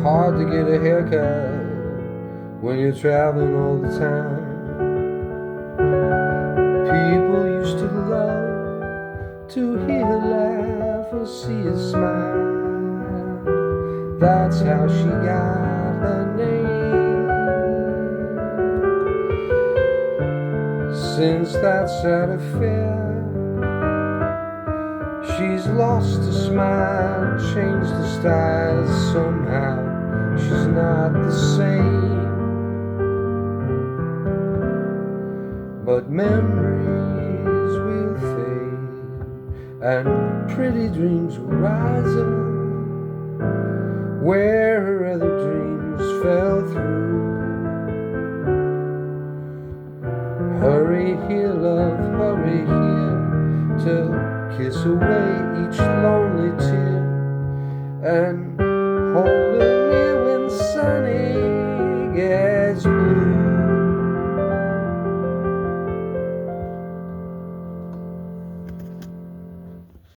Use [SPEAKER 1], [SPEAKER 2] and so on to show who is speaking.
[SPEAKER 1] Hard to get a haircut when you're traveling all the time. People used to love to hear her laugh or see her smile. That's how she got her name. Since that sad affair, she's lost her smile, changed her style. Somehow she's not the same. But memories will fade, and pretty dreams will rise up where her other dreams fell through. Hurry here, love, hurry here, to kiss away each lonely tear and hold it